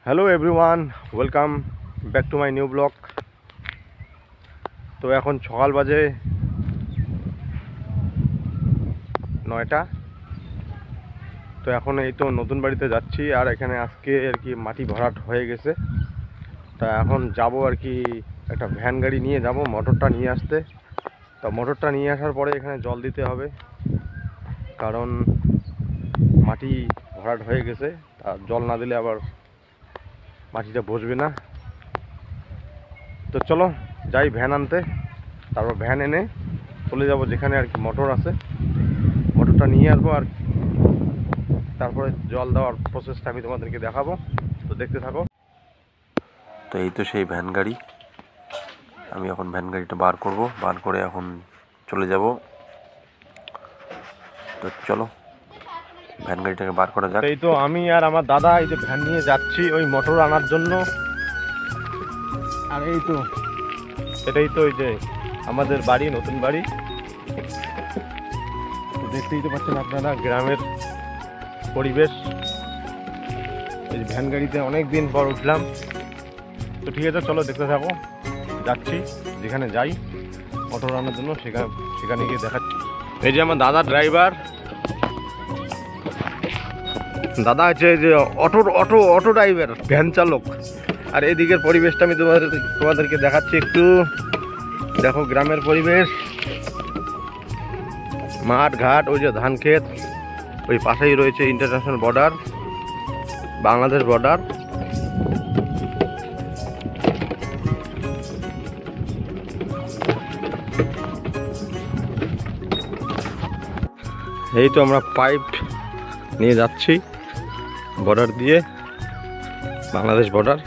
Hello everyone, welcome back to my new blog. তো এখন সকাল বাজে 9টা। তো এখন এই তো নতুন বাড়িতে যাচ্ছি, আর এখানে আজকে আর কি মাটি ভরাট হয়ে গেছে। তা এখন যাব আর কি, একটা ভ্যান গাড়ি নিয়ে যাব মোটরটা নিয়ে আসতে। তো মোটরটা নিয়ে আসার পরে এখানে জল দিতে হবে, কারণ মাটি ভরাট হয়ে গেছে। আর জল না দিলে আবার মাটিটা বসবে না। তো চলো যাই ভ্যান আনতে, তারপর ভ্যান এনে চলে যাব যেখানে আর কি মোটর আছে, মোটরটা নিয়ে আসবো। আর তারপরে জল দেওয়ার প্রসেসটা আমি তোমাদেরকে দেখাবো, তো দেখতে থাকো। তো এই তো সেই ভ্যান গাড়ি, আমি এখন ভ্যান গাড়িটা বার করব, বার করে এখন চলে যাব। তো চলো ভ্যান গাড়িটাকে বার করা যাক। এই তো আমি আর আমার দাদা এই যে ভ্যান নিয়ে যাচ্ছি ওই মোটর আনার জন্য। আর এই তো এটাই তো ওই যে আমাদের বাড়ি, নতুন বাড়ি। দেখতেই তো পাচ্ছেন আপনারা গ্রামের পরিবেশ। এই ভ্যান গাড়িতে অনেক দিন পর উঠলাম। তো ঠিক আছে, চলো দেখতে থাকো। যাচ্ছি যেখানে যাই মোটর আনার জন্য, সেখানে গিয়ে দেখাচ্ছি। এই যে আমার দাদা ড্রাইভার, দাদা হচ্ছে যে অটো ড্রাইভার, ভ্যান চালক। আর এদিকের পরিবেশটা আমি তোমাদেরকে দেখাচ্ছি একটু। দেখো গ্রামের পরিবেশ, মাঠ ঘাট, ওই যে ধান ক্ষেত, ওই পাশেই রয়েছে ইন্টারন্যাশনাল বর্ডার, বাংলাদেশ বর্ডার। এই তো আমরা পাইপ নিয়ে যাচ্ছি বর্ডার দিয়ে, বাংলাদেশ বর্ডার।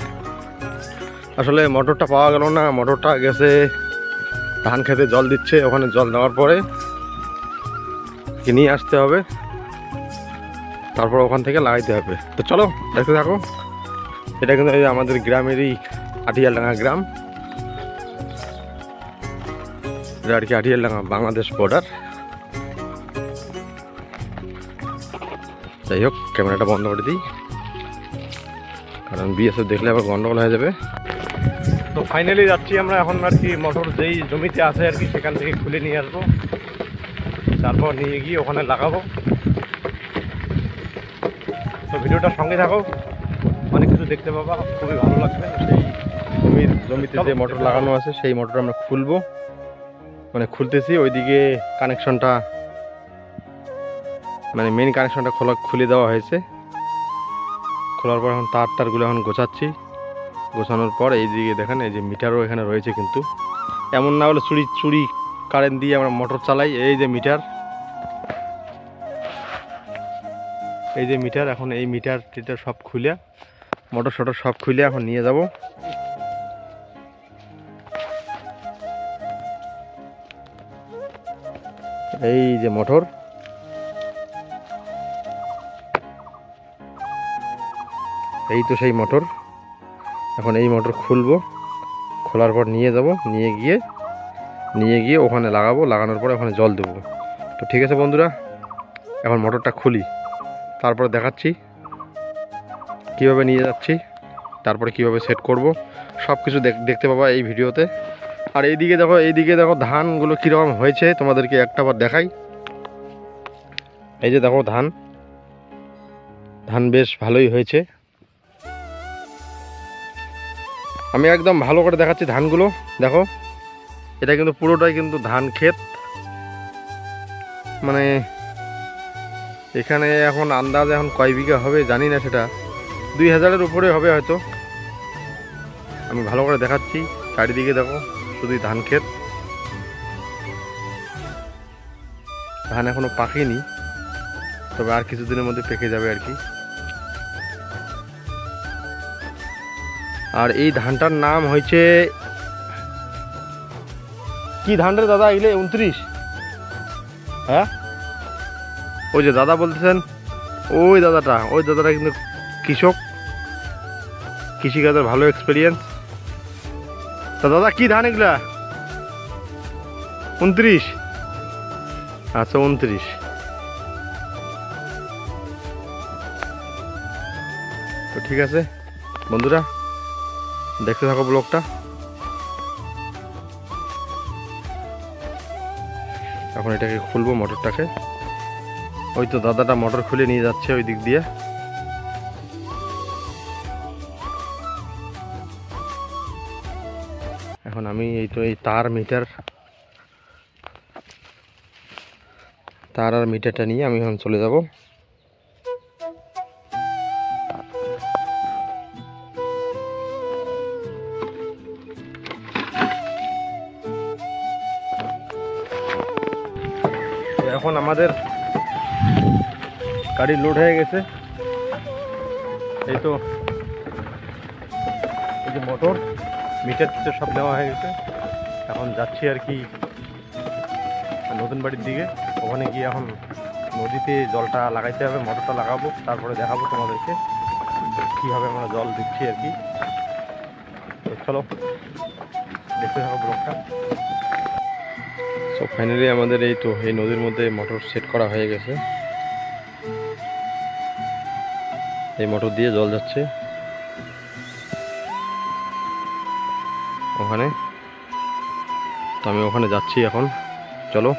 আসলে মোটরটা পাওয়া গেল না, মোটরটা গেছে ধান খেতে জল দিচ্ছে, ওখানে জল দেওয়ার পরে নিয়ে আসতে হবে, তারপর ওখান থেকে লাগাইতে হবে। তো চলো দেখতে থাকো। এটা কিন্তু আমাদের গ্রামেরই আটিয়ালডাঙ্গা গ্রাম, এটা আর কি আটিয়ালডাঙ্গা বাংলাদেশ বর্ডার। যাই হোক, ক্যামেরাটা বন্ধ করে দিই, কারণ বিএসএফ দেখলে আবার গন্ডগোল হয়ে যাবে। তো ফাইনালি যাচ্ছি আমরা এখন আর কি, মোটর যেই জমিতে আছে আর কি সেখান থেকে খুলে নিয়ে আসবো, তারপর নিয়ে গিয়ে ওখানে লাগাবো। তো ভিডিওটার সঙ্গে থাকো, অনেক কিছু দেখতে পাবা, খুবই ভালো লাগবে। সেই জমিতে যে মোটর লাগানো আছে সেই মোটর আমরা খুলবো, মানে খুলতেছি। ওইদিকে কানেকশনটা, মানে মেন কানেকশনটা খুলে দেওয়া হয়েছে। খোলার পর এখন তারগুলো এখন গোছাচ্ছি, গোছানোর পর এইদিকে দেখেন এই যে মিটারও এখানে রয়েছে। কিন্তু এমন না হলে চুরি কারেন্ট দিয়ে আমরা মোটর চালাই। এই যে মিটার, এই যে মিটার, এখন এই মিটার টিটার সব খুলে, মোটর শটর সব খুলে এখন নিয়ে যাব। এই যে মোটর, এই তো সেই মোটর। এখন এই মোটর খুলবো, খোলার পর নিয়ে যাব, নিয়ে গিয়ে ওখানে লাগাবো, লাগানোর পরে ওখানে জল দেবো। তো ঠিক আছে বন্ধুরা, এখন মোটরটা খুলি, তারপরে দেখাচ্ছি কিভাবে নিয়ে যাচ্ছি, তারপরে কিভাবে সেট করব, সব কিছু দেখতে পাবা এই ভিডিওতে। আর এইদিকে দেখো ধানগুলো কীরকম হয়েছে, তোমাদেরকে একটাবার দেখাই। এই যে দেখো ধান বেশ ভালোই হয়েছে। আমি একদম ভালো করে দেখাচ্ছি ধানগুলো। দেখো এটা কিন্তু পুরোটাই কিন্তু ধান ক্ষেত। মানে এখানে এখন আন্দাজ এখন কয় বিঘা হবে জানি না, সেটা 2000-এর উপরে হবে হয়তো। আমি ভালো করে দেখাচ্ছি, চারিদিকে দেখো শুধুই ধান ক্ষেত। ধান এখনো পাকেনি, তবে আর কিছুদিনের মধ্যে পেকে যাবে আর কি। আর এই ধানটার নাম হয়েছে কি ধান রে দাদা? এগুলো 29। হ্যাঁ, ওই যে দাদা বলতেছেন, ওই দাদাটা কিন্তু কৃষক, কৃষিকাজের ভালো এক্সপিরিয়েন্স। তা দাদা কি ধান এগুলা? 29। আচ্ছা 29। তো ঠিক আছে, বন্ধুরা দেখতে থাকো ব্লগটা। এখন এটাকে খুলবো মোটরটাকে। ওই তো দাদাটা মোটর খুলে নিয়ে যাচ্ছে ওই দিক দিয়ে। এখন আমি এই তো এই তার আর মিটারটা নিয়ে আমি এখন চলে যাব। এখন আমাদের গাড়ি লোড হয়ে গেছে। এই তো এই যে মোটর মিটার টিটার সব নেওয়া হয়ে গেছে। এখন যাচ্ছি আর কি নতুন বাড়ির দিকে। ওখানে গিয়ে এখন নদীতে জলটা লাগাইতে হবে, মোটরটা লাগাবো, তারপরে দেখাবো তোমাদেরকে কীভাবে আমরা জল দিচ্ছি আর কি। তো চলো দেখতে থাকো ব্লগটা। সো ফাইনালি আমাদের এই তো এই নদীর মধ্যে মোটর সেট করা হয়ে গেছে। এই মোটর দিয়ে জল যাচ্ছে ওখানে। তো আমি ওখানে যাচ্ছি এখন, চলো।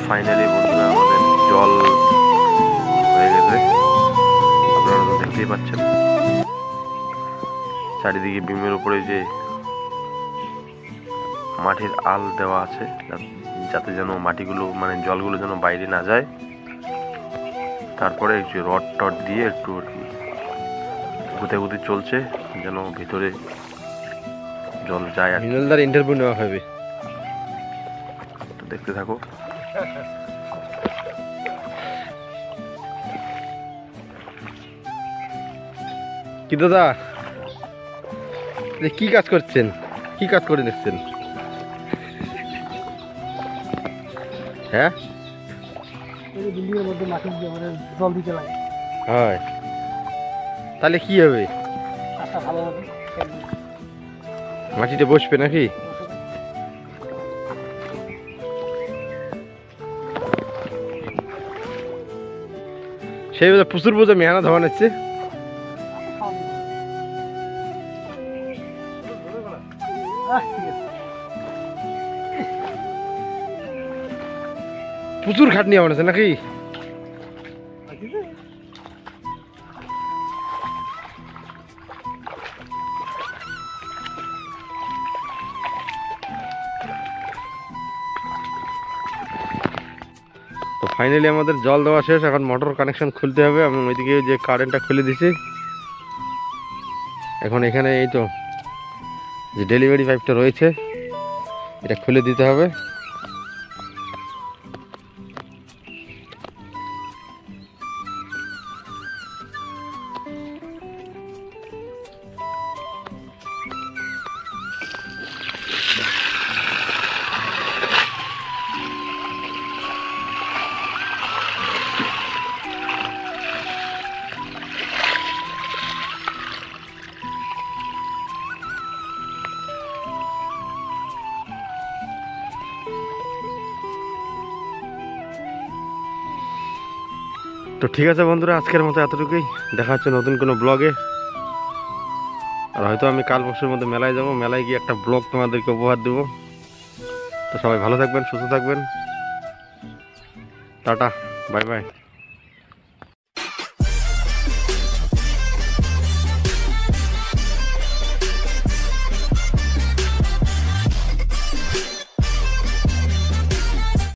ফাইনালি বন্ধুরা আমাদের জল হয়ে গেছে, আপনারা তো দেখতেই পাচ্ছেন। চারিদিকে বিমের উপরে যে মাটির আল দেওয়া আছে যাতে যেন মাটিগুলো মানে জলগুলো যেন বাইরে না যায়। তারপরে এই যে রড টড দিয়ে একটু আর কি গুতে চলছে যেন ভিতরে জল যায়। মিনালদার ইন্টারভিউ নেওয়া হবে, তো দেখতে থাকো। কি দাদা কি কাজ করছেন, কি কাজ করে দেখছেন? হ্যাঁ জল দিতে লাগে, হয় তাহলে কি হবে? মাটিতে বসবে নাকি? সেই প্রচুর বোঝা মেহনত হওয়াচ্ছে। প্রচুর খাটনি আমার আছে নাকি? তো ফাইনালি আমাদের জল দেওয়া শেষ। এখন মোটর কানেকশন খুলতে হবে। আমি ওইদিকে যে কারেন্টটা খুলে দিছি। এখন এখানে এই তো যে ডেলিভারি পাইপটা রয়েছে এটা খুলে দিতে হবে। তো ঠিক আছে বন্ধুরা, আজকের মতো এতটুকুই। দেখা হচ্ছে নতুন কোনো ব্লগে। আর হয়তো আমি কাল পরশুর মধ্যে মেলায় যাব, মেলায় গিয়ে একটা ব্লগ তোমাদেরকে উপহার দেবো। তো সবাই ভালো থাকবেন, সুস্থ থাকবেন। Tata, bye bye.